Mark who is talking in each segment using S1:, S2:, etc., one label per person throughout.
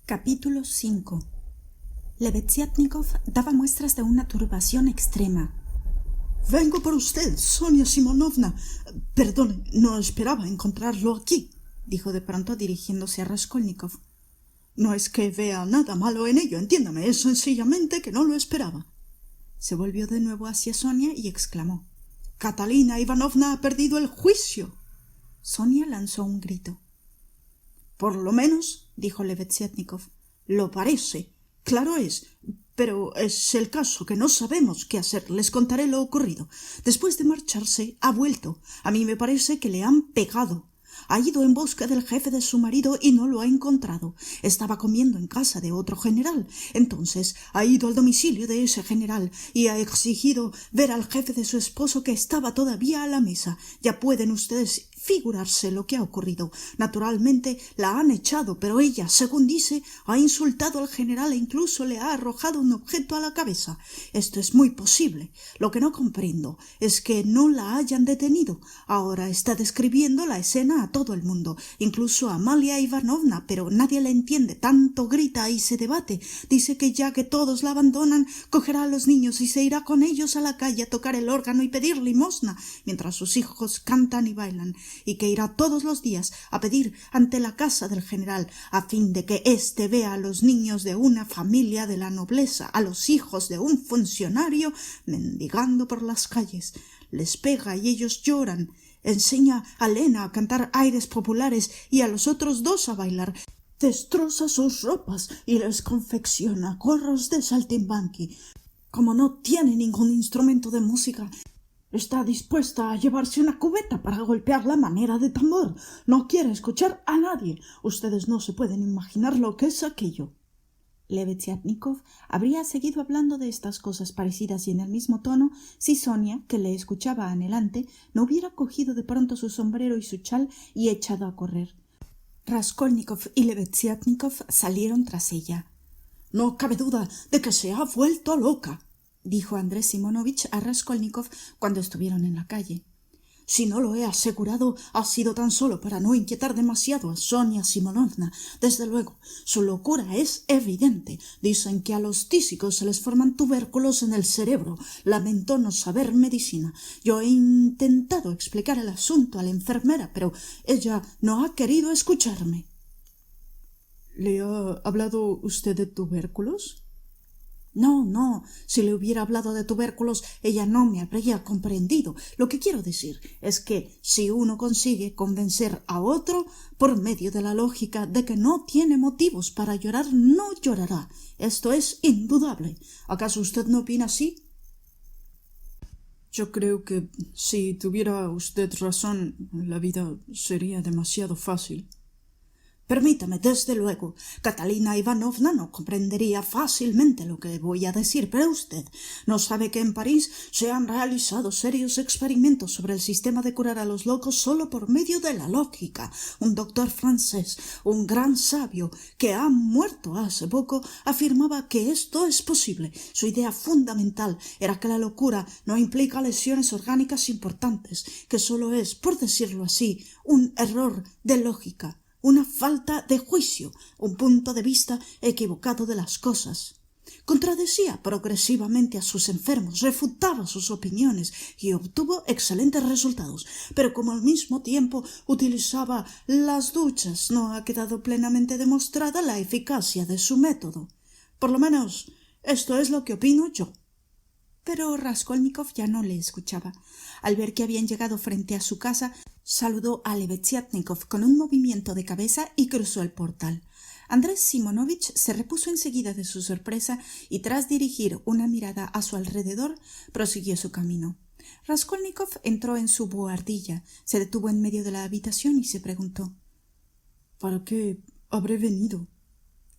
S1: Capítulo 5. Lebeziatnikov daba muestras de una turbación extrema.
S2: «Vengo por usted, Sonia Simonovna. Perdone, no esperaba encontrarlo aquí»,
S1: dijo de pronto dirigiéndose a Raskolnikov.
S2: «No es que vea nada malo en ello, entiéndame, es sencillamente que no lo esperaba».
S1: Se volvió de nuevo hacia Sonia y exclamó:
S2: «Catalina Ivanovna ha perdido el juicio».
S1: Sonia lanzó un grito.
S2: «Por lo menos», dijo Lebeziatnikov, «lo parece. Claro es, pero es el caso que no sabemos qué hacer. Les contaré lo ocurrido. Después de marcharse, ha vuelto. A mí me parece que le han pegado. Ha ido en busca del jefe de su marido y no lo ha encontrado. Estaba comiendo en casa de otro general. Entonces ha ido al domicilio de ese general y ha exigido ver al jefe de su esposo, que estaba todavía a la mesa. Ya pueden ustedes figurarse lo que ha ocurrido. Naturalmente la han echado, pero ella, según dice, ha insultado al general e incluso le ha arrojado un objeto a la cabeza. Esto es muy posible. Lo que no comprendo es que no la hayan detenido. Ahora está describiendo la escena a todo el mundo, incluso a Amalia Ivanovna, pero nadie la entiende. Tanto grita y se debate. Dice que ya que todos la abandonan, cogerá a los niños y se irá con ellos a la calle a tocar el órgano y pedir limosna, mientras sus hijos cantan y bailan, y que irá todos los días a pedir ante la casa del general, a fin de que éste vea a los niños de una familia de la nobleza, a los hijos de un funcionario, mendigando por las calles. Les pega y ellos lloran. Enseña a Lena a cantar aires populares y a los otros dos a bailar. Destroza sus ropas y les confecciona gorros de saltimbanqui. Como no tiene ningún instrumento de música, está dispuesta a llevarse una cubeta para golpear la manera de tambor. No quiere escuchar a nadie. Ustedes no se pueden imaginar lo que es aquello».
S1: Lebeziatnikov habría seguido hablando de estas cosas parecidas y en el mismo tono si Sonia, que le escuchaba anhelante, no hubiera cogido de pronto su sombrero y su chal y echado a correr. Raskolnikov y Lebeziatnikov salieron tras ella.
S2: «No cabe duda de que se ha vuelto loca»,
S1: dijo Andrés Simonovich a Raskolnikov cuando estuvieron en la calle.
S2: «Si no lo he asegurado, ha sido tan solo para no inquietar demasiado a Sonia Simonovna. Desde luego, su locura es evidente. Dicen que a los tísicos se les forman tubérculos en el cerebro. Lamento no saber medicina. Yo he intentado explicar el asunto a la enfermera, pero ella no ha querido escucharme». «¿Le ha hablado usted de tubérculos?» No, si le hubiera hablado de tubérculos, ella no me habría comprendido. Lo que quiero decir es que si uno consigue convencer a otro por medio de la lógica de que no tiene motivos para llorar, no llorará. Esto es indudable. ¿Acaso usted no opina así? Yo creo que si tuviera usted razón, la vida sería demasiado fácil. Permítame, desde luego, Catalina Ivanovna no comprendería fácilmente lo que voy a decir, pero usted no sabe que en París se han realizado serios experimentos sobre el sistema de curar a los locos solo por medio de la lógica. Un doctor francés, un gran sabio, que ha muerto hace poco, afirmaba que esto es posible. Su idea fundamental era que la locura no implica lesiones orgánicas importantes, que solo es, por decirlo así, un error de lógica, una falta de juicio, un punto de vista equivocado de las cosas. Contradecía progresivamente a sus enfermos, refutaba sus opiniones y obtuvo excelentes resultados, pero como al mismo tiempo utilizaba las duchas, no ha quedado plenamente demostrada la eficacia de su método. Por lo menos esto es lo que opino yo.
S1: Pero Raskolnikov ya no le escuchaba. Al ver que habían llegado frente a su casa, saludó a Lebeziatnikov con un movimiento de cabeza y cruzó el portal. Andrés Simonovich se repuso enseguida de su sorpresa y, tras dirigir una mirada a su alrededor, prosiguió su camino. Raskolnikov entró en su buhardilla, se detuvo en medio de la habitación y se preguntó:
S2: ¿para qué habré venido?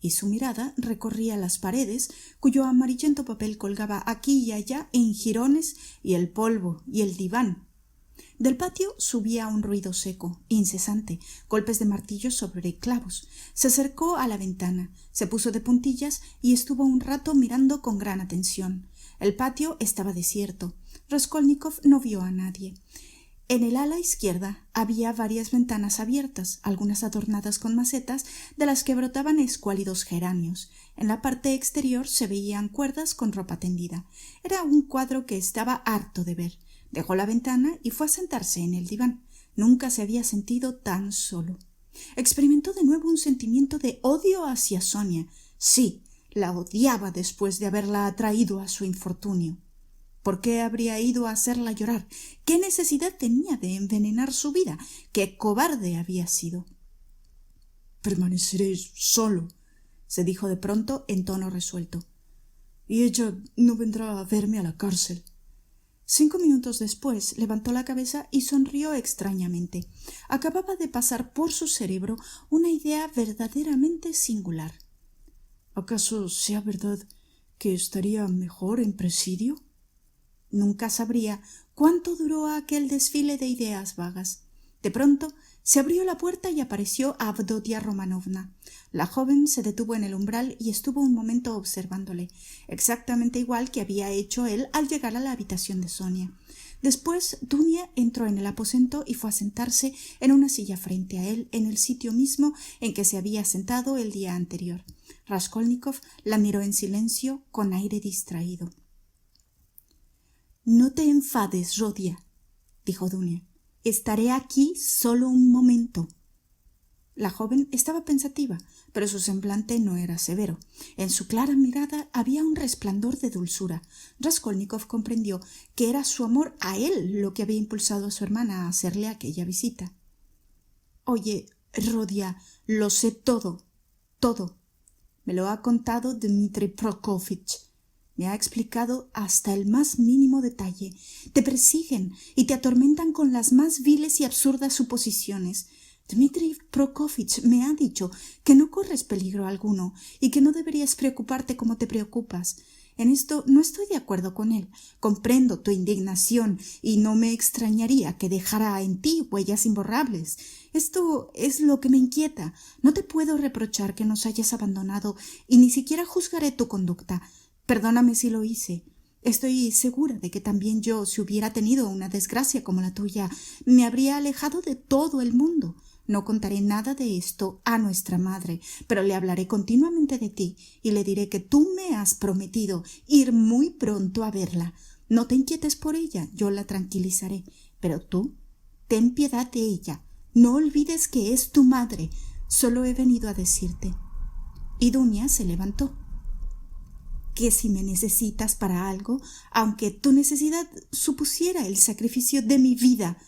S1: Y su mirada recorría las paredes, cuyo amarillento papel colgaba aquí y allá en jirones, y el polvo y el diván. Del patio subía un ruido seco, incesante, golpes de martillo sobre clavos. Se acercó a la ventana, se puso de puntillas y estuvo un rato mirando con gran atención. El patio estaba desierto. Raskolnikov no vio a nadie. En el ala izquierda había varias ventanas abiertas, algunas adornadas con macetas de las que brotaban escuálidos geranios. En la parte exterior se veían cuerdas con ropa tendida. Era un cuadro que estaba harto de ver. Dejó la ventana y fue a sentarse en el diván. Nunca se había sentido tan solo. Experimentó de nuevo un sentimiento de odio hacia Sonia. Sí, la odiaba después de haberla atraído a su infortunio. ¿Por qué habría ido a hacerla llorar? ¿Qué necesidad tenía de envenenar su vida? ¡Qué cobarde había sido!
S2: «Permaneceré solo»,
S1: se dijo de pronto en tono resuelto.
S2: «Y ella no vendrá a verme a la cárcel».
S1: 5 minutos después levantó la cabeza y sonrió extrañamente. Acababa de pasar por su cerebro una idea verdaderamente singular.
S2: ¿Acaso sea verdad que estaría mejor en presidio?
S1: Nunca sabría cuánto duró aquel desfile de ideas vagas. De pronto se abrió la puerta y apareció Avdotia Romanovna. La joven se detuvo en el umbral y estuvo un momento observándole, exactamente igual que había hecho él al llegar a la habitación de Sonia. Después Dunia entró en el aposento y fue a sentarse en una silla frente a él, en el sitio mismo en que se había sentado el día anterior. Raskolnikov la miró en silencio, con aire distraído. «No te enfades, Rodia», dijo Dunia. «Estaré aquí solo un momento». La joven estaba pensativa, pero su semblante no era severo. En su clara mirada había un resplandor de dulzura. Raskolnikov comprendió que era su amor a él lo que había impulsado a su hermana a hacerle aquella visita. «Oye, Rodia, lo sé todo, todo. Me lo ha contado Dmitri Prokofich. Me ha explicado hasta el más mínimo detalle. Te persiguen y te atormentan con las más viles y absurdas suposiciones. Dmitri Prokofich me ha dicho que no corres peligro alguno y que no deberías preocuparte como te preocupas. En esto no estoy de acuerdo con él. Comprendo tu indignación y no me extrañaría que dejara en ti huellas imborrables. Esto es lo que me inquieta. No te puedo reprochar que nos hayas abandonado y ni siquiera juzgaré tu conducta. Perdóname si lo hice. Estoy segura de que también yo, si hubiera tenido una desgracia como la tuya, me habría alejado de todo el mundo. No contaré nada de esto a nuestra madre, pero le hablaré continuamente de ti y le diré que tú me has prometido ir muy pronto a verla. No te inquietes por ella, yo la tranquilizaré, pero tú, ten piedad de ella. No olvides que es tu madre. Solo he venido a decirte». Y Dunia se levantó. «Que si me necesitas para algo, aunque tu necesidad supusiera el sacrificio de mi vida,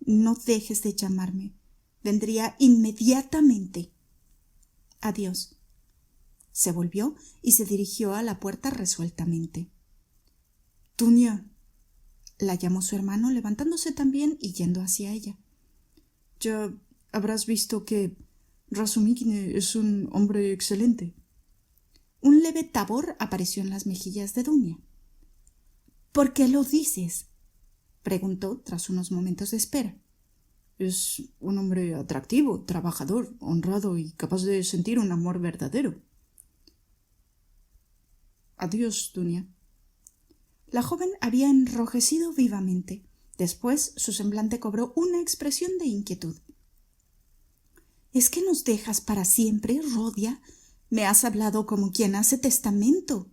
S1: no dejes de llamarme. Vendría inmediatamente. Adiós». Se volvió y se dirigió a la puerta resueltamente.
S2: «Dunia»,
S1: la llamó su hermano, levantándose también y yendo hacia ella.
S2: «Ya habrás visto que Razumikine es un hombre excelente».
S1: Un leve tabor apareció en las mejillas de Dunia. «¿Por qué lo dices?», preguntó tras unos momentos de espera.
S2: «Es un hombre atractivo, trabajador, honrado y capaz de sentir un amor verdadero». «Adiós, Dunia».
S1: La joven había enrojecido vivamente. Después su semblante cobró una expresión de inquietud. «¿Es que nos dejas para siempre, Rodia? Me has hablado como quien hace testamento».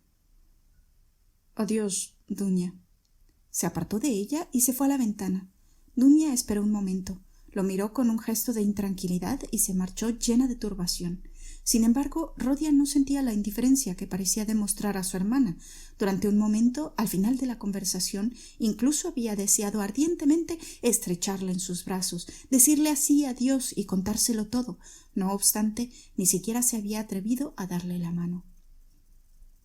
S2: «Adiós, Dunia».
S1: Se apartó de ella y se fue a la ventana. Dunia esperó un momento, lo miró con un gesto de intranquilidad y se marchó llena de turbación. Sin embargo, Rodia no sentía la indiferencia que parecía demostrar a su hermana. Durante un momento, al final de la conversación, incluso había deseado ardientemente estrecharla en sus brazos, decirle así adiós y contárselo todo. No obstante, ni siquiera se había atrevido a darle la mano.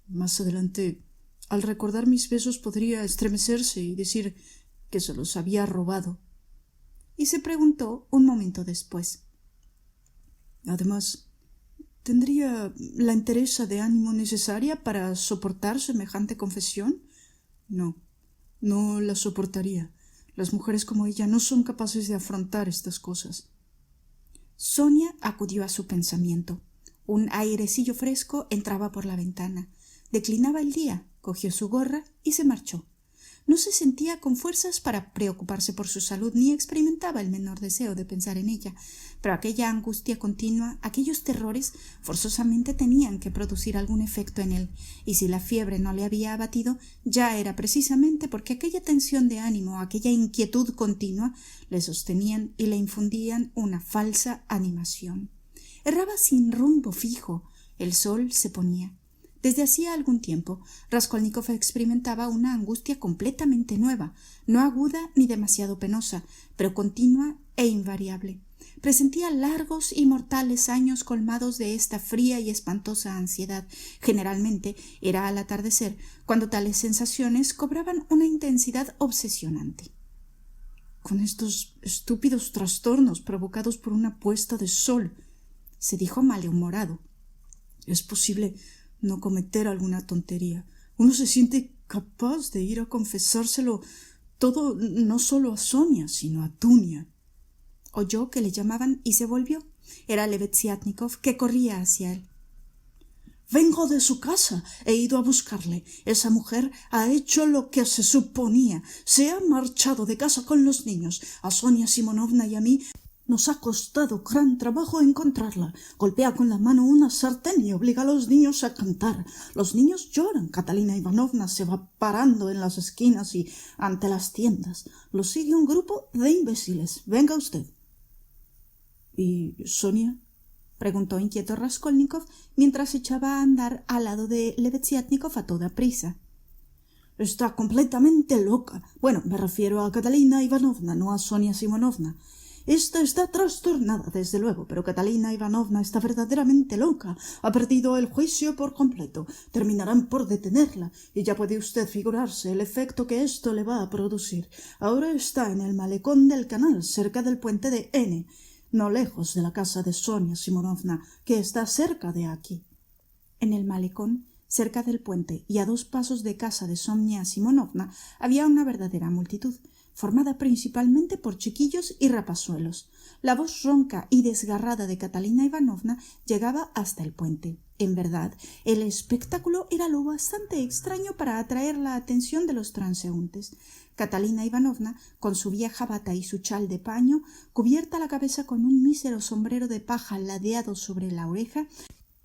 S2: «Más adelante, al recordar mis besos, podría estremecerse y decir que se los había robado».
S1: Y se preguntó un momento después:
S2: «Además, ¿tendría la entereza de ánimo necesaria para soportar semejante confesión? No, no la soportaría. Las mujeres como ella no son capaces de afrontar estas cosas».
S1: Sonia acudió a su pensamiento. Un airecillo fresco entraba por la ventana. Declinaba el día, cogió su gorra y se marchó. No se sentía con fuerzas para preocuparse por su salud ni experimentaba el menor deseo de pensar en ella, pero aquella angustia continua, aquellos terrores, forzosamente tenían que producir algún efecto en él, y si la fiebre no le había abatido, ya era precisamente porque aquella tensión de ánimo, aquella inquietud continua, le sostenían y le infundían una falsa animación. Erraba sin rumbo fijo. El sol se ponía. Desde hacía algún tiempo, Raskolnikov experimentaba una angustia completamente nueva, no aguda ni demasiado penosa, pero continua e invariable. Presentía largos y mortales años colmados de esta fría y espantosa ansiedad. Generalmente era al atardecer, cuando tales sensaciones cobraban una intensidad obsesionante.
S2: Con estos estúpidos trastornos provocados por una puesta de sol, se dijo malhumorado, es posible no cometer alguna tontería. Uno se siente capaz de ir a confesárselo todo, no solo a Sonia, sino a Dunia.
S1: Oyó que le llamaban y se volvió. Era Lebeziatnikov, que corría hacia él.
S2: Vengo de su casa. He ido a buscarle. Esa mujer ha hecho lo que se suponía. Se ha marchado de casa con los niños. A Sonia Simonovna y a mí nos ha costado gran trabajo encontrarla. Golpea con la mano una sartén y obliga a los niños a cantar. Los niños lloran. Catalina Ivanovna se va parando en las esquinas y ante las tiendas. Lo sigue un grupo de imbéciles. Venga usted.
S1: ¿Y Sonia? Preguntó inquieto Raskolnikov mientras echaba a andar al lado de Lebeziatnikov a toda prisa.
S2: Está completamente loca. Bueno, me refiero a Catalina Ivanovna, no a Sonia Simonovna. Esta está trastornada, desde luego, pero Catalina Ivanovna está verdaderamente loca. Ha perdido el juicio por completo. Terminarán por detenerla, y ya puede usted figurarse el efecto que esto le va a producir. Ahora está en el malecón del canal, cerca del puente de N, no lejos de la casa de Sonia Simonovna, que está cerca de aquí.
S1: En el malecón, cerca del puente y a 2 pasos de casa de Sonia Simonovna, había una verdadera multitud, formada principalmente por chiquillos y rapazuelos. La voz ronca y desgarrada de Catalina Ivanovna llegaba hasta el puente. En verdad, el espectáculo era lo bastante extraño para atraer la atención de los transeúntes. Catalina Ivanovna, con su vieja bata y su chal de paño, cubierta la cabeza con un mísero sombrero de paja ladeado sobre la oreja,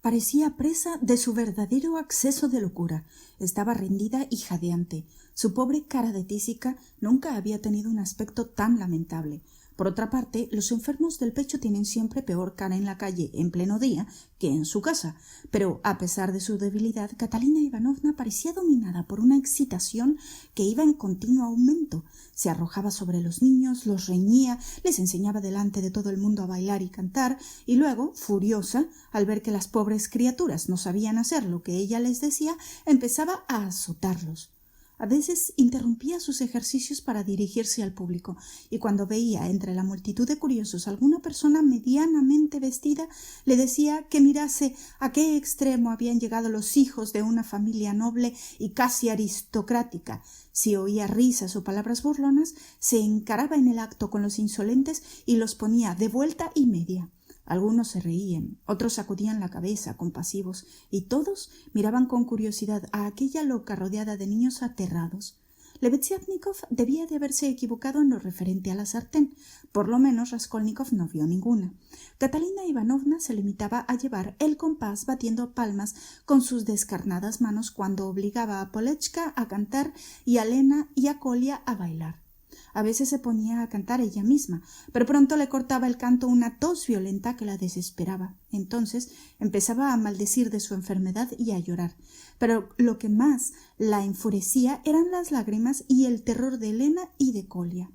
S1: parecía presa de su verdadero acceso de locura. Estaba rendida y jadeante. Su pobre cara de tísica nunca había tenido un aspecto tan lamentable. Por otra parte, los enfermos del pecho tienen siempre peor cara en la calle en pleno día que en su casa, pero a pesar de su debilidad, Catalina Ivanovna parecía dominada por una excitación que iba en continuo aumento. Se arrojaba sobre los niños, los reñía, les enseñaba delante de todo el mundo a bailar y cantar, y luego, furiosa, al ver que las pobres criaturas no sabían hacer lo que ella les decía, empezaba a azotarlos. A veces interrumpía sus ejercicios para dirigirse al público, y cuando veía entre la multitud de curiosos alguna persona medianamente vestida, le decía que mirase a qué extremo habían llegado los hijos de una familia noble y casi aristocrática. Si oía risas o palabras burlonas, se encaraba en el acto con los insolentes y los ponía de vuelta y media. Algunos se reían, otros sacudían la cabeza compasivos, y todos miraban con curiosidad a aquella loca rodeada de niños aterrados. Lebeziatnikov debía de haberse equivocado en lo referente a la sartén. Por lo menos Raskolnikov no vio ninguna. Catalina Ivanovna se limitaba a llevar el compás batiendo palmas con sus descarnadas manos cuando obligaba a Polechka a cantar y a Lena y a Kolia a bailar. A veces se ponía a cantar ella misma, pero pronto le cortaba el canto una tos violenta que la desesperaba. Entonces empezaba a maldecir de su enfermedad y a llorar. Pero lo que más la enfurecía eran las lágrimas y el terror de Elena y de Kolia.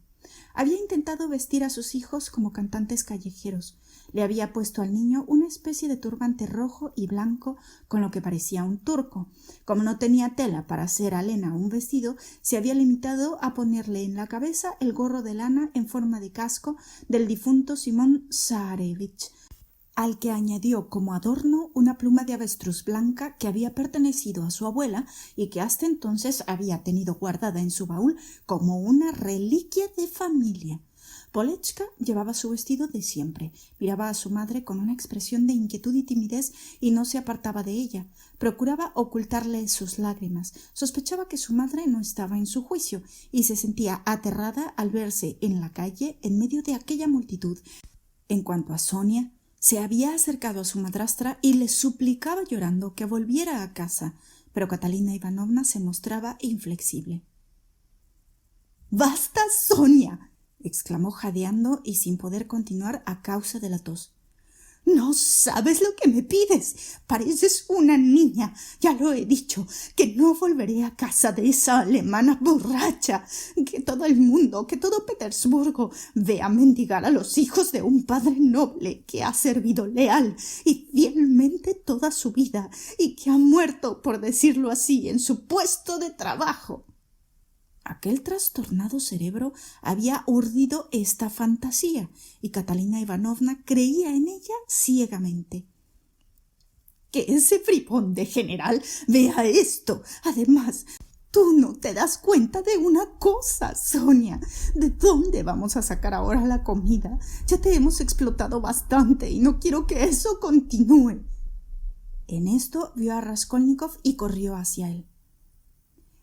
S1: Había intentado vestir a sus hijos como cantantes callejeros. Le había puesto al niño una especie de turbante rojo y blanco con lo que parecía un turco. Como no tenía tela para hacer a Lena un vestido, se había limitado a ponerle en la cabeza el gorro de lana en forma de casco del difunto Simón Zaharevich, al que añadió como adorno una pluma de avestruz blanca que había pertenecido a su abuela y que hasta entonces había tenido guardada en su baúl como una reliquia de familia. Polechka llevaba su vestido de siempre, miraba a su madre con una expresión de inquietud y timidez y no se apartaba de ella. Procuraba ocultarle sus lágrimas. Sospechaba que su madre no estaba en su juicio y se sentía aterrada al verse en la calle en medio de aquella multitud. En cuanto a Sonia, se había acercado a su madrastra y le suplicaba llorando que volviera a casa, pero Catalina Ivanovna se mostraba inflexible. —¡Basta, Sonia! —exclamó jadeando y sin poder continuar a causa de la tos. —No sabes lo que me pides. Pareces una niña. Ya lo he dicho, que no volveré a casa de esa alemana borracha. Que todo el mundo, que todo Petersburgo vea mendigar a los hijos de un padre noble que ha servido leal y fielmente toda su vida y que ha muerto, por decirlo así, en su puesto de trabajo. Aquel trastornado cerebro había urdido esta fantasía y Catalina Ivanovna creía en ella ciegamente. ¡Que ese bribón de general vea esto! Además, tú no te das cuenta de una cosa, Sonia. ¿De dónde vamos a sacar ahora la comida? Ya te hemos explotado bastante y no quiero que eso continúe. En esto vio a Raskolnikov y corrió hacia él.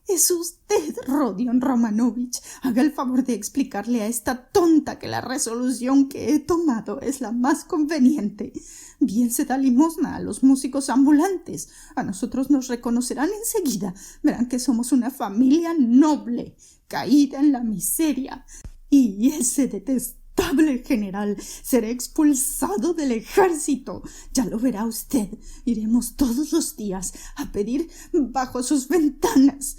S1: —Es usted, Rodion Romanovich. Haga el favor de explicarle a esta tonta que la resolución que he tomado es la más conveniente. Bien se da limosna a los músicos ambulantes. A nosotros nos reconocerán enseguida. Verán que somos una familia noble, caída en la miseria. Y ese detestable general será expulsado del ejército. Ya lo verá usted. Iremos todos los días a pedir bajo sus ventanas.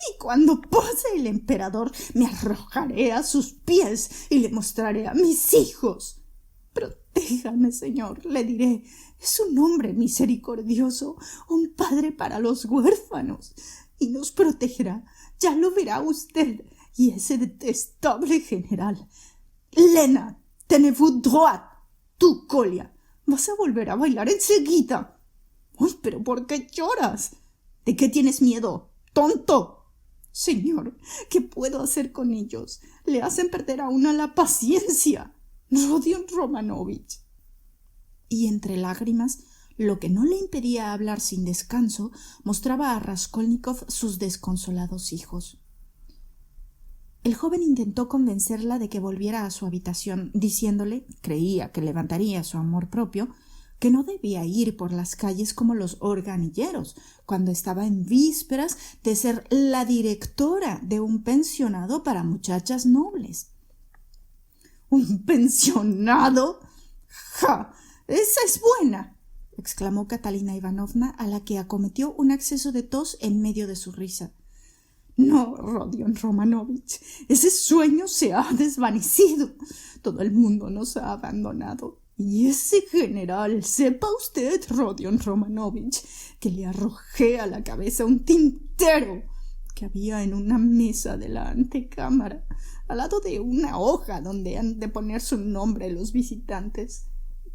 S1: Y cuando pase el emperador me arrojaré a sus pies y le mostraré a mis hijos. Protéjame, señor, le diré. Es un hombre misericordioso, un padre para los huérfanos, y nos protegerá. Ya lo verá usted. Y ese detestable general. Lena, tenez-vous droit. Tú, Kolya, vas a volver a bailar enseguida. ¡Uy, pero por qué lloras! ¿De qué tienes miedo, tonto? Señor, ¿qué puedo hacer con ellos? Le hacen perder a una la paciencia. Rodion Romanovich. Y entre lágrimas, lo que no le impedía hablar sin descanso, mostraba a Raskolnikov sus desconsolados hijos. El joven intentó convencerla de que volviera a su habitación, diciéndole, creía que levantaría su amor propio, que no debía ir por las calles como los organilleros, cuando estaba en vísperas de ser la directora de un pensionado para muchachas nobles. —¿Un pensionado? ¡Ja! ¡Esa es buena! —exclamó Catalina Ivanovna, a la que acometió un acceso de tos en medio de su risa. —No, Rodion Romanovich, ese sueño se ha desvanecido. Todo el mundo nos ha abandonado. Y ese general, sepa usted, Rodion Romanovich, que le arrojé a la cabeza un tintero que había en una mesa de la antecámara, al lado de una hoja donde han de poner su nombre los visitantes.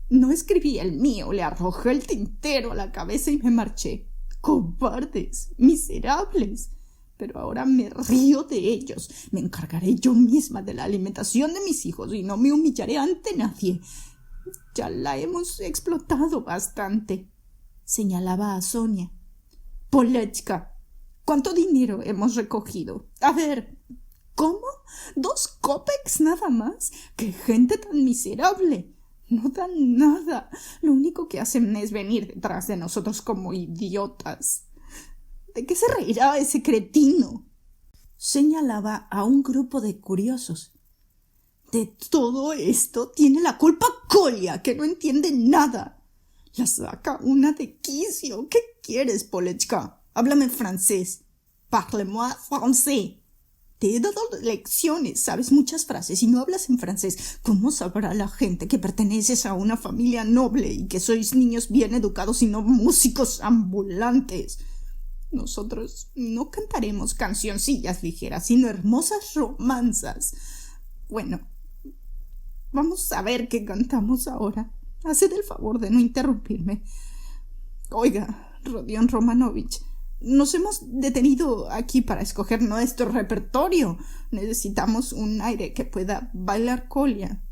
S1: No escribí el mío, le arrojé el tintero a la cabeza y me marché. ¡Cobardes! ¡Miserables! Pero ahora me río de ellos. Me encargaré yo misma de la alimentación de mis hijos y no me humillaré ante nadie. Ya la hemos explotado bastante, señalaba a Sonia. Polechka, ¿cuánto dinero hemos recogido? A ver, ¿cómo? 2 kopecks nada más. ¡Qué gente tan miserable! No dan nada. Lo único que hacen es venir detrás de nosotros como idiotas. ¿De qué se reirá ese cretino? Señalaba a un grupo de curiosos. De todo esto tiene la culpa Kolya, que no entiende nada. La saca una de quicio. ¿Qué quieres, Polechka? Háblame francés. Parle-moi français. Te he dado lecciones, sabes muchas frases y no hablas en francés. ¿Cómo sabrá la gente que perteneces a una familia noble y que sois niños bien educados y no músicos ambulantes? Nosotros no cantaremos cancioncillas ligeras, sino hermosas romanzas. Bueno, vamos a ver qué cantamos ahora. Haced el favor de no interrumpirme. Oiga, Rodion Romanovich, Nos hemos detenido aquí para escoger nuestro repertorio. Necesitamos un aire que pueda bailar Colia.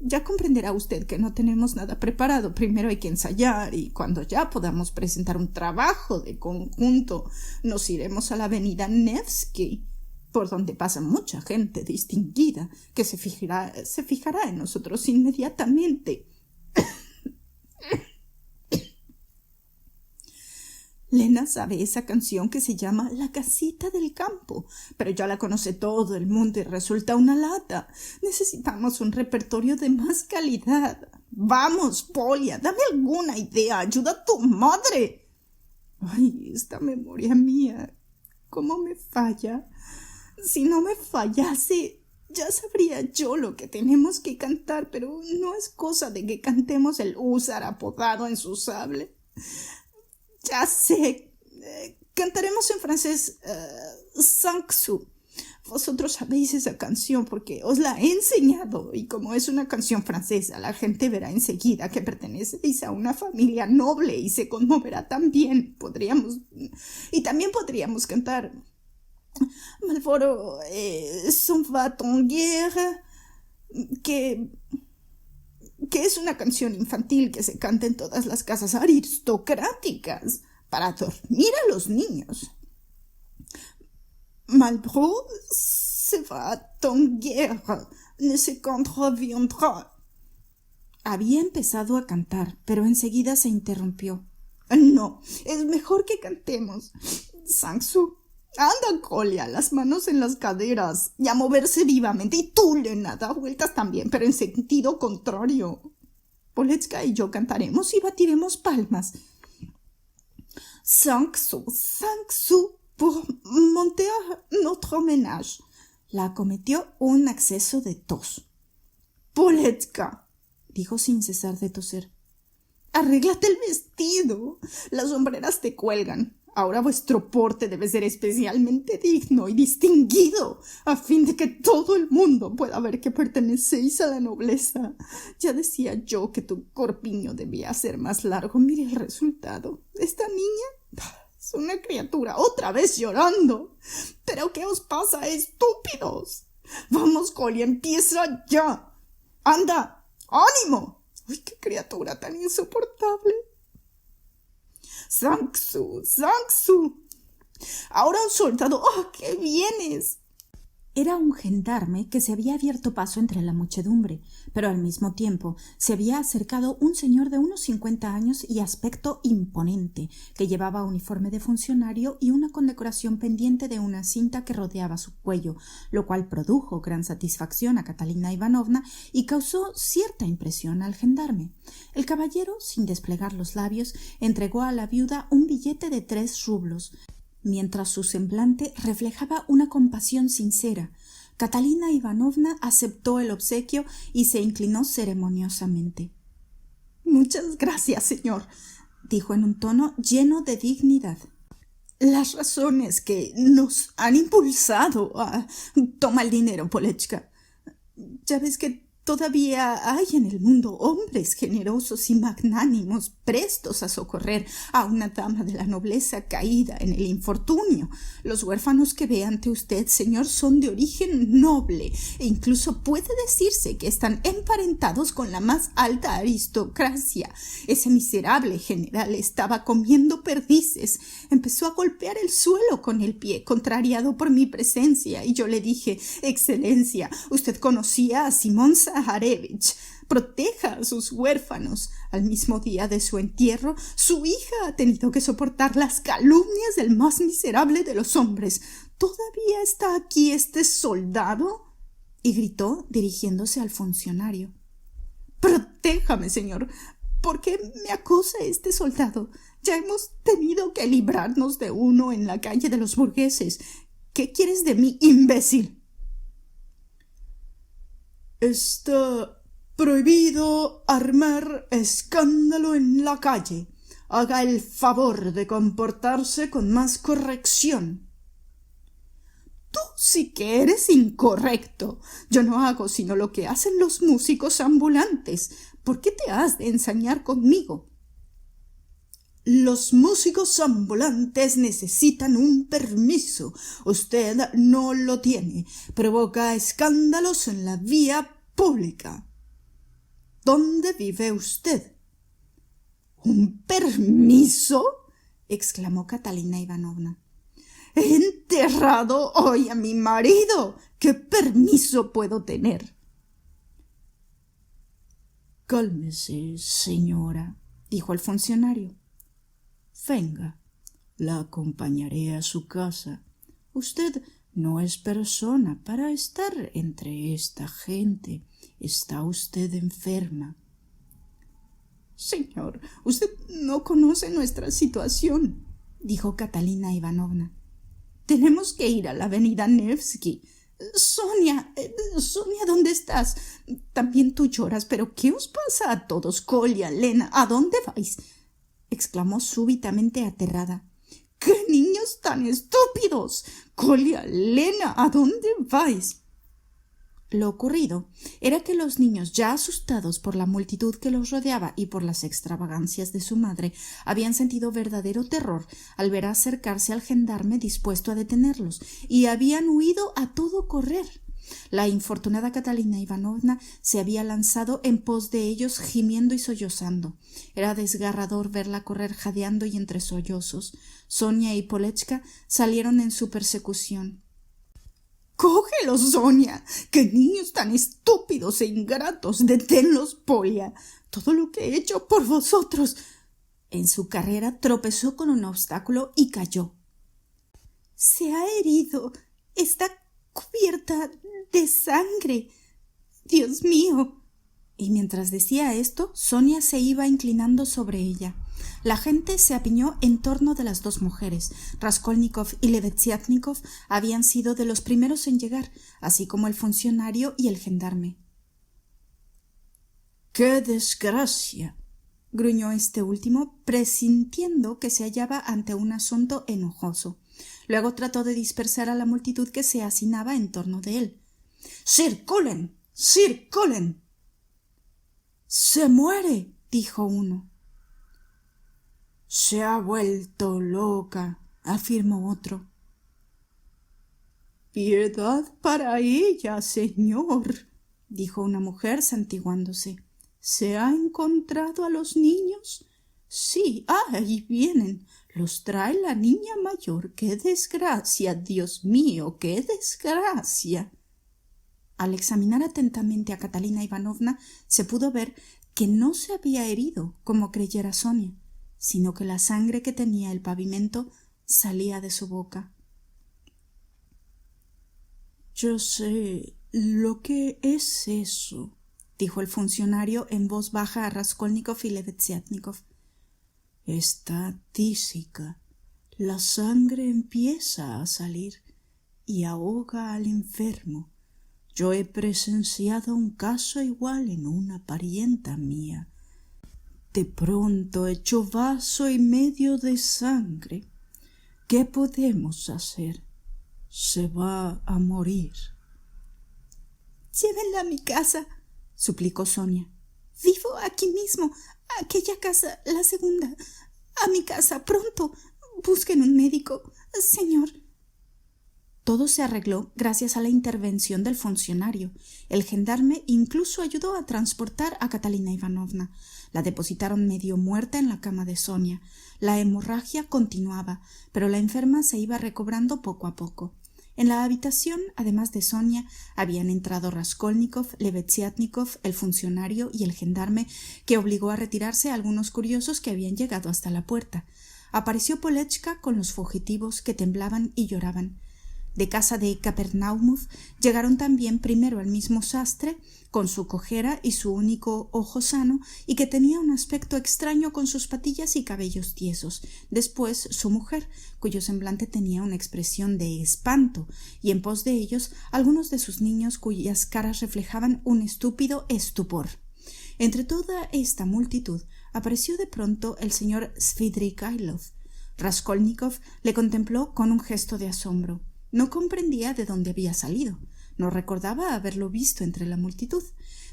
S1: Ya comprenderá usted que no tenemos nada preparado. Primero hay que ensayar y cuando ya podamos presentar un trabajo de conjunto, nos iremos a la avenida Nevsky, por donde pasa mucha gente distinguida que se fijará en nosotros inmediatamente. Lena sabe esa canción que se llama La casita del campo, pero ya la conoce todo el mundo y resulta una lata. Necesitamos un repertorio de más calidad. Vamos, Polia, dame alguna idea. Ayuda a tu madre. Ay, esta memoria mía, ¿cómo me falla? Si no me fallase, ya sabría yo lo que tenemos que cantar, pero no es cosa de que cantemos el húsar apodado en su sable. Ya sé, cantaremos en francés Cinq Sous. Vosotros sabéis esa canción porque os la he enseñado y como es una canción francesa, la gente verá enseguida que pertenecéis a una familia noble y se conmoverá también. Y también podríamos cantar Malboro s'en va en guerre, que es una canción infantil que se canta en todas las casas aristocráticas para dormir a los niños. Malbro se va en guerre, ne se reviendra. Había empezado a cantar, pero enseguida se interrumpió. No, es mejor que cantemos. Cinq Sous. Anda, Colia, las manos en las caderas y a moverse vivamente. Y tú, Lena, da vueltas también, pero en sentido contrario. Poletska y yo cantaremos y batiremos palmas. Cinq sous pour monter notre ménage. La acometió un acceso de tos. Poletska, dijo sin cesar de toser, arréglate el vestido. Las sombreras te cuelgan. Ahora vuestro porte debe ser especialmente digno y distinguido, a fin de que todo el mundo pueda ver que pertenecéis a la nobleza. Ya decía yo que tu corpiño debía ser más largo. Mire el resultado. Esta niña es una criatura, otra vez llorando. ¿Pero qué os pasa, estúpidos? Vamos, Colia, empieza ya. ¡Anda! ¡Ánimo! ¡Ay, qué criatura tan insoportable! Cinq Sous. Ahora un soldado. ¡Oh, qué vienes! Era un gendarme que se había abierto paso entre la muchedumbre, pero al mismo tiempo se había acercado un señor de unos 50 años y aspecto imponente, que llevaba uniforme de funcionario y una condecoración pendiente de una cinta que rodeaba su cuello, lo cual produjo gran satisfacción a Catalina Ivanovna y causó cierta impresión al gendarme. El caballero, sin desplegar los labios, entregó a la viuda un billete de 3 rublos, mientras su semblante reflejaba una compasión sincera. Catalina Ivanovna aceptó el obsequio y se inclinó ceremoniosamente. «Muchas gracias, señor», dijo en un tono lleno de dignidad. «Las razones que nos han impulsado a... Toma el dinero, Poletska. Ya ves que todavía hay en el mundo hombres generosos y magnánimos, prestos a socorrer a una dama de la nobleza caída en el infortunio. Los huérfanos que ve ante usted, señor, son de origen noble e incluso puede decirse que están emparentados con la más alta aristocracia. Ese miserable general estaba comiendo perdices. Empezó a golpear el suelo con el pie, contrariado por mi presencia, y yo le dije: Excelencia, usted conocía a Simón Zaharevich. Proteja a sus huérfanos. Al mismo día de su entierro, su hija ha tenido que soportar las calumnias del más miserable de los hombres. ¿Todavía está aquí este soldado?», y gritó dirigiéndose al funcionario. «Protéjame, señor. ¿Por qué me acosa este soldado? Ya hemos tenido que librarnos de uno en la calle de los burgueses. ¿Qué quieres de mí, imbécil?».
S2: «Está prohibido armar escándalo en la calle. Haga el favor de comportarse con más corrección».
S1: «Tú sí que eres incorrecto. Yo no hago sino lo que hacen los músicos ambulantes. ¿Por qué te has de ensañar conmigo?».
S2: Los músicos ambulantes necesitan un permiso. Usted no lo tiene. Provoca escándalos en la vía pública. ¿Dónde vive usted? ¿Un permiso?, exclamó Catalina Ivanovna. He enterrado hoy a mi marido. ¿Qué permiso puedo tener? Cálmese, señora, dijo el funcionario. Venga, la acompañaré a su casa. Usted no es persona para estar entre esta gente. Está usted enferma. Señor, usted no conoce nuestra situación, dijo Catalina Ivanovna. Tenemos que ir a la avenida Nevsky. Sonia, ¿dónde estás? También tú lloras, pero ¿qué os pasa a todos? Kolya, Lena, ¿a dónde vais? Exclamó súbitamente aterrada. ¡Qué niños tan estúpidos! Kolya, Lena, ¿a dónde vais? Lo ocurrido era que los niños, ya asustados por la multitud que los rodeaba y por las extravagancias de su madre, habían sentido verdadero terror al ver acercarse al gendarme dispuesto a detenerlos, y habían huido a todo correr. La infortunada Catalina Ivanovna se había lanzado en pos de ellos gimiendo y sollozando. Era desgarrador verla correr jadeando y entre sollozos. Sonia y Polechka salieron en su persecución. —¡Cógelos, Sonia! ¡Qué niños tan estúpidos e ingratos! ¡Deténlos, Polya! ¡Todo lo que he hecho por vosotros! En su carrera tropezó con un obstáculo y cayó. —Se ha herido. Está cubierta de sangre. ¡Dios mío! Y mientras decía esto, Sonia se iba inclinando sobre ella. La gente se apiñó en torno de las dos mujeres. Raskolnikov y Lebeziatnikov habían sido de los primeros en llegar, así como el funcionario y el gendarme. ¡Qué desgracia!, gruñó este último, presintiendo que se hallaba ante un asunto enojoso. Luego trató de dispersar a la multitud que se hacinaba en torno de él. ¡Circulen! ¡Circulen! —¡Se muere! —dijo uno. —Se ha vuelto loca —afirmó otro. —Piedad para ella, señor —dijo una mujer santiguándose—. ¿Se ha encontrado a los niños? Sí, ahí vienen. Los trae la niña mayor. ¡Qué desgracia! Dios mío, qué desgracia. Al examinar atentamente a Catalina Ivanovna, se pudo ver que no se había herido, como creyera Sonia, sino que la sangre que tenía el pavimento salía de su boca. —Yo sé lo que es eso —dijo el funcionario en voz baja a Raskolnikov y Lebeziatnikov—. Está tísica. La sangre empieza a salir y ahoga al enfermo. Yo he presenciado un caso igual en una parienta mía. De pronto echó vaso y medio de sangre. ¿Qué podemos hacer? Se va a morir. —Llévenla a mi casa —suplicó Sonia—. Vivo aquí mismo, aquella casa, la segunda. A mi casa, pronto. Busquen un médico, señor. Todo se arregló gracias a la intervención del funcionario. El gendarme incluso ayudó a transportar a Catalina Ivanovna. La depositaron medio muerta en la cama de Sonia. La hemorragia continuaba, pero la enferma se iba recobrando poco a poco. En la habitación, además de Sonia, habían entrado Raskolnikov, Lebeziatnikov, el funcionario y el gendarme, que obligó a retirarse a algunos curiosos que habían llegado hasta la puerta. Apareció Polechka con los fugitivos que temblaban y lloraban. De casa de Kapernaumov llegaron también primero el mismo sastre, con su cojera y su único ojo sano, y que tenía un aspecto extraño con sus patillas y cabellos tiesos. Después su mujer, cuyo semblante tenía una expresión de espanto, y en pos de ellos algunos de sus niños cuyas caras reflejaban un estúpido estupor. Entre toda esta multitud apareció de pronto el señor Svidrigailov. Raskolnikov le contempló con un gesto de asombro. No comprendía de dónde había salido. No recordaba haberlo visto entre la multitud.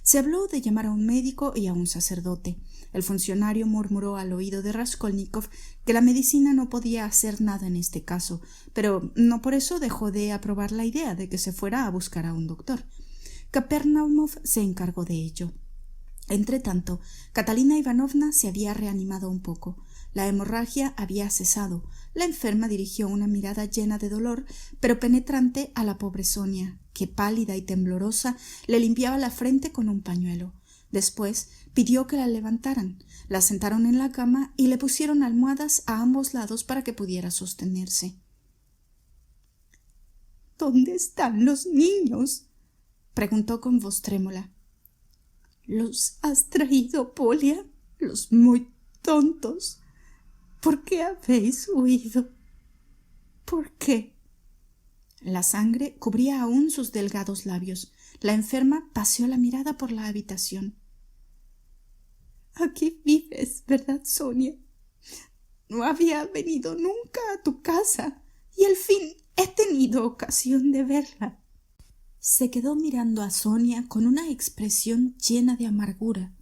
S1: Se habló de llamar a un médico y a un sacerdote. El funcionario murmuró al oído de Raskolnikov que la medicina no podía hacer nada en este caso, pero no por eso dejó de aprobar la idea de que se fuera a buscar a un doctor. Kapernaumov se encargó de ello. Entretanto, Catalina Ivanovna se había reanimado un poco. La hemorragia había cesado. La enferma dirigió una mirada llena de dolor, pero penetrante, a la pobre Sonia, que pálida y temblorosa le limpiaba la frente con un pañuelo. Después pidió que la levantaran, la sentaron en la cama y le pusieron almohadas a ambos lados para que pudiera sostenerse.
S2: ¿Dónde están los niños?,
S1: preguntó con voz trémula.
S2: ¿Los has traído, Polia? Los muy tontos. ¿Por qué habéis huido? ¿Por qué?
S1: La sangre cubría aún sus delgados labios. La enferma paseó la mirada por la habitación.
S2: Aquí vives, ¿verdad, Sonia? No había venido nunca a tu casa y al fin he tenido ocasión de verla.
S1: Se quedó mirando a Sonia con una expresión llena de amargura.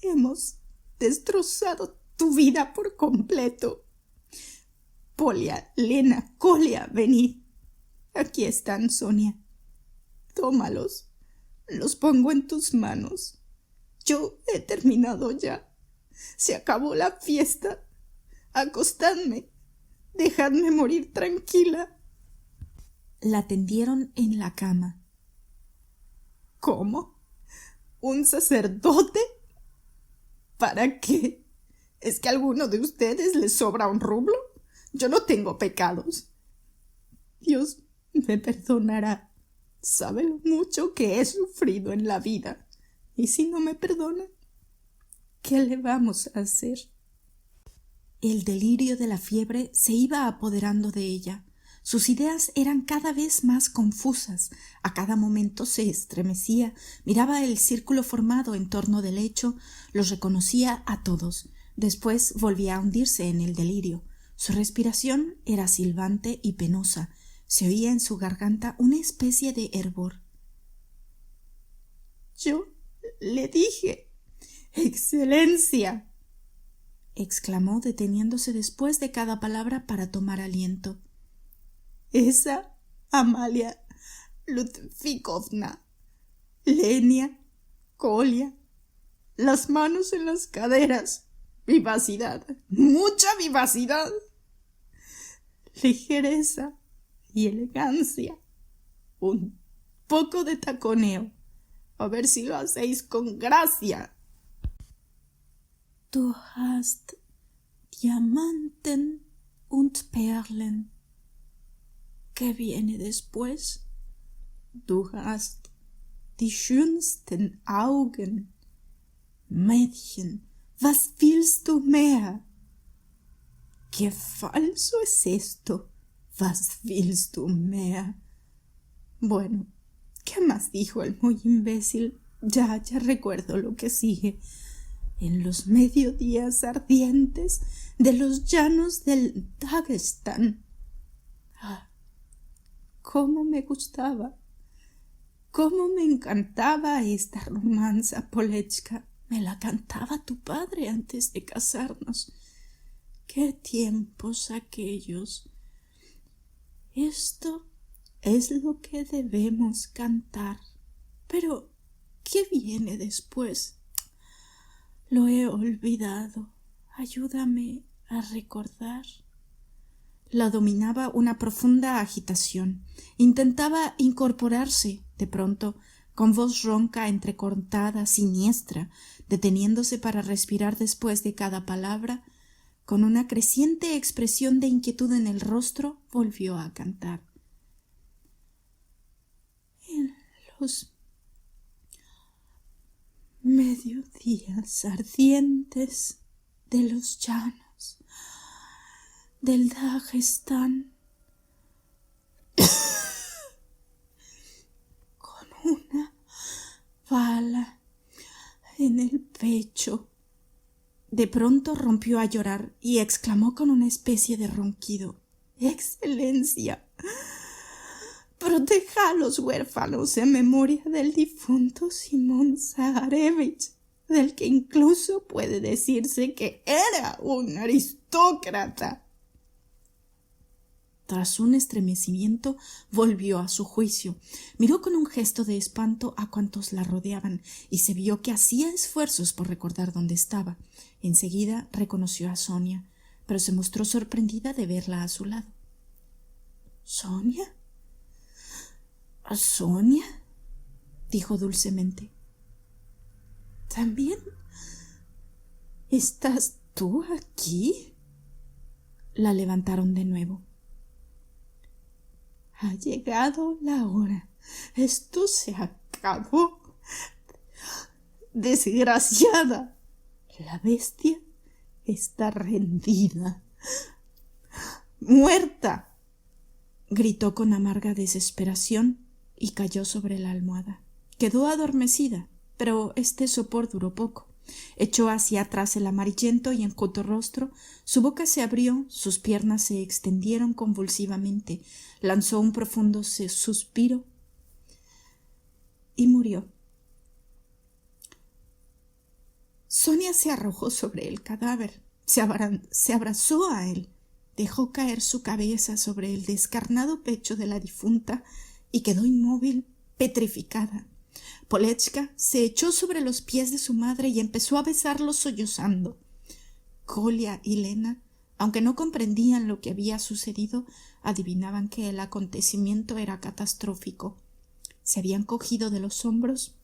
S2: Hemos destrozado tu vida por completo. Polia, Lena, Kolia, venid. Aquí están, Sonia. Tómalos. Los pongo en tus manos. Yo he terminado ya. Se acabó la fiesta. Acostadme. Dejadme morir tranquila.
S1: La tendieron en la cama.
S2: ¿Cómo? ¿Un sacerdote? ¿Para qué? ¿Es que a alguno de ustedes les sobra un rublo? Yo no tengo pecados. Dios me perdonará. Sabe lo mucho que he sufrido en la vida. Y si no me perdona, ¿qué le vamos a hacer?
S1: El delirio de la fiebre se iba apoderando de ella. Sus ideas eran cada vez más confusas. A cada momento se estremecía, miraba el círculo formado en torno del lecho, los reconocía a todos. Después volvía a hundirse en el delirio. Su respiración era silbante y penosa. Se oía en su garganta una especie de hervor.
S2: Yo le dije, Excelencia,
S1: exclamó deteniéndose después de cada palabra para tomar aliento.
S2: Esa Amalia Ludvikovna, Lenia, Kolia, las manos en las caderas, vivacidad, mucha vivacidad, ligereza y elegancia, un poco de taconeo, a ver si lo hacéis con gracia.
S1: Du hast Diamanten und Perlen. ¿Qué viene después?
S2: Du hast die schönsten Augen. Mädchen, was willst du mehr? Qué falso es esto. Was willst du mehr? Bueno, ¿qué más dijo el muy imbécil? Ya recuerdo lo que sigue. En los mediodías ardientes de los llanos del Daguestán. Ah, cómo me gustaba, cómo me encantaba esta romanza, Polechka. Me la cantaba tu padre antes de casarnos. ¡Qué tiempos aquellos! Esto es lo que debemos cantar. Pero, ¿qué viene después? Lo he olvidado. Ayúdame a recordar. La dominaba una profunda agitación. Intentaba incorporarse, de pronto, con voz ronca, entrecortada, siniestra, deteniéndose para respirar después de cada palabra, con una creciente expresión de inquietud en el rostro, volvió a cantar. En los mediodías ardientes de los llanos del Dagestán, con una bala en el pecho. De pronto rompió a llorar y exclamó con una especie de ronquido: Excelencia,
S1: proteja a los huérfanos en memoria del difunto Simón Zaharevich, del que incluso puede decirse que era un aristócrata. Tras un estremecimiento volvió a su juicio, miró con un gesto de espanto a cuantos la rodeaban y se vio que hacía esfuerzos por recordar dónde estaba. Enseguida reconoció a Sonia, pero se mostró sorprendida de verla a su lado. —¿Sonia? —¿Sonia? —dijo dulcemente. —¿También estás tú aquí? La levantaron de nuevo. Ha llegado la hora. Esto se acabó. Desgraciada. La bestia está rendida. ¡Muerta! Gritó con amarga desesperación y cayó sobre la almohada. Quedó adormecida, pero este sopor duró poco. Echó hacia atrás el amarillento y enjuto rostro, su boca se abrió, sus piernas se extendieron convulsivamente, lanzó un profundo suspiro y murió. Sonia se arrojó sobre el cadáver, se abrazó a él, dejó caer su cabeza sobre el descarnado pecho de la difunta y quedó inmóvil, petrificada. Polechka se echó sobre los pies de su madre y empezó a besarlos sollozando. Kolya y Lena, aunque no comprendían lo que había sucedido, adivinaban que el acontecimiento era catastrófico. Se habían cogido de los hombros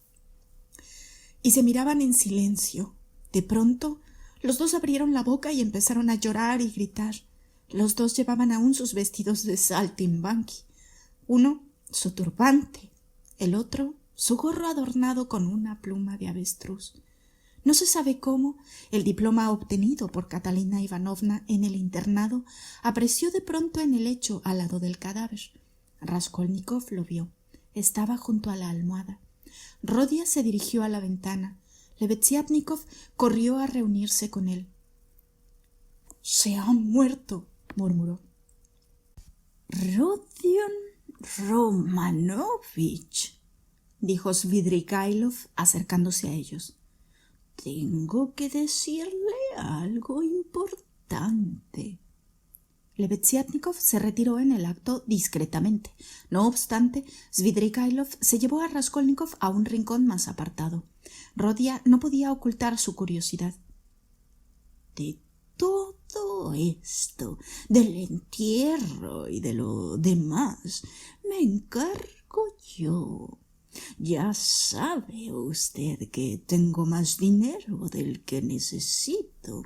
S1: y se miraban en silencio. De pronto, los dos abrieron la boca y empezaron a llorar y gritar. Los dos llevaban aún sus vestidos de saltimbanqui. Uno su turbante, el otro su gorro adornado con una pluma de avestruz. No se sabe cómo, el diploma obtenido por Catalina Ivanovna en el internado apareció de pronto en el lecho al lado del cadáver. Raskolnikov lo vio. Estaba junto a la almohada. Rodia se dirigió a la ventana. Lebeziatnikov corrió a reunirse con él. —Se ha muerto —murmuró.
S2: —Rodion Romanovich —dijo Svidrigailov acercándose a ellos—, tengo que decirle algo importante. Lebeziatnikov se retiró en el acto discretamente. No obstante, Svidrigailov se llevó a Raskolnikov a un rincón más apartado. Rodia no podía ocultar su curiosidad. De todo esto, del entierro y de lo demás, me encargo yo. Ya sabe usted que tengo más dinero del que necesito.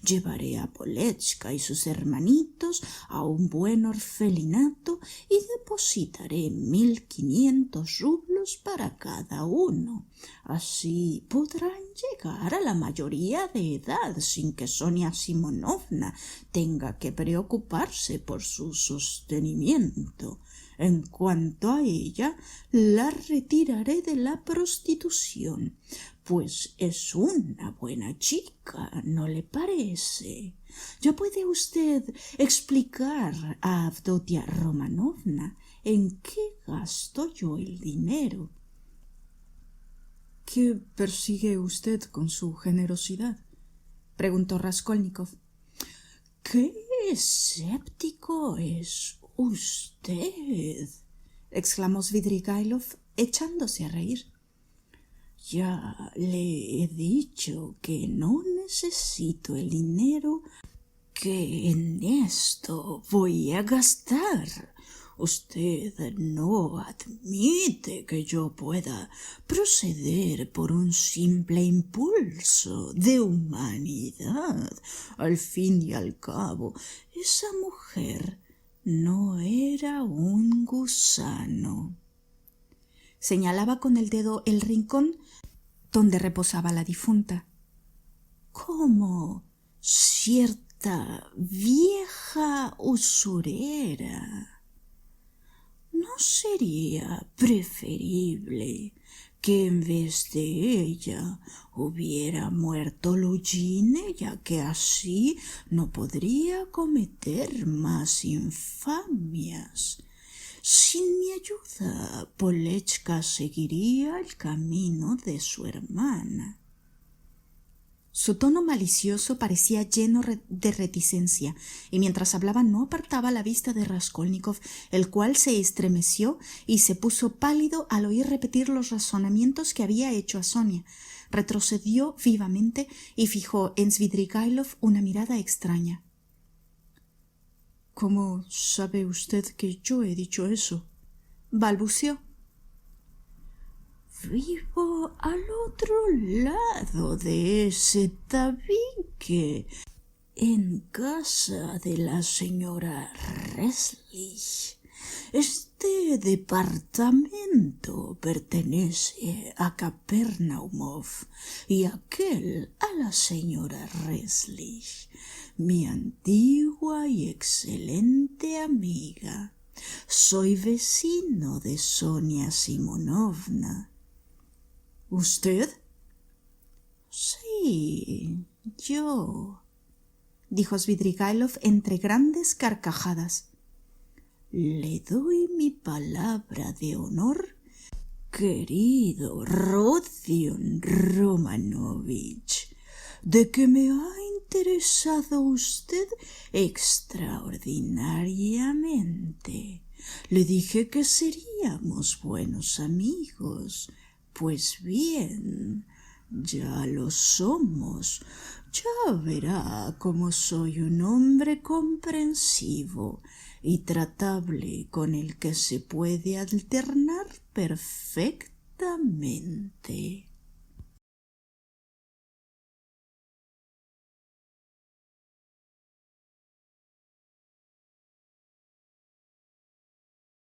S2: Llevaré a Polechka y sus hermanitos a un buen orfelinato y depositaré 1.500 rublos para cada uno. Así podrán llegar a la mayoría de edad sin que Sonia Simonovna tenga que preocuparse por su sostenimiento. En cuanto a ella, la retiraré de la prostitución, pues es una buena chica, ¿no le parece? Ya puede usted explicar a Avdotia Romanovna en qué gasto yo el dinero.
S1: —¿Qué persigue usted con su generosidad? —preguntó Raskolnikov.
S2: —¡Qué escéptico es usted! —exclamó Svidrigailov, echándose a reír. Ya le he dicho que no necesito el dinero que en esto voy a gastar. Usted no admite que yo pueda proceder por un simple impulso de humanidad. Al fin y al cabo, esa mujer no era un gusano.
S1: Señalaba con el dedo el rincón donde reposaba la difunta.
S2: Como cierta vieja usurera. ¿No sería preferible que en vez de ella hubiera muerto Lujine, ya que así no podría cometer más infamias? Sin mi ayuda, Polechka seguiría el camino de su hermana.
S1: Su tono malicioso parecía lleno de reticencia, y mientras hablaba no apartaba la vista de Raskolnikov, el cual se estremeció y se puso pálido al oír repetir los razonamientos que había hecho a Sonia. Retrocedió vivamente y fijó en Svidrigailov una mirada extraña.
S2: ¿Cómo sabe usted que yo he dicho eso?,
S1: balbuceó.
S2: Vivo al otro lado de ese tabique, en casa de la señora Reslich. Este departamento pertenece a Kapernaumov y aquel a la señora Reslich, mi antigua y excelente amiga. Soy vecino de Sonia Simonovna.
S1: ¿Usted?
S2: Sí, yo,
S1: dijo Svidrigailov entre grandes carcajadas.
S2: Le doy mi palabra de honor, querido Rodion Romanovich, de que me ha interesado usted extraordinariamente. Le dije que seríamos buenos amigos. Pues bien, ya lo somos. Ya verá cómo soy un hombre comprensivo y tratable con el que se puede alternar perfectamente.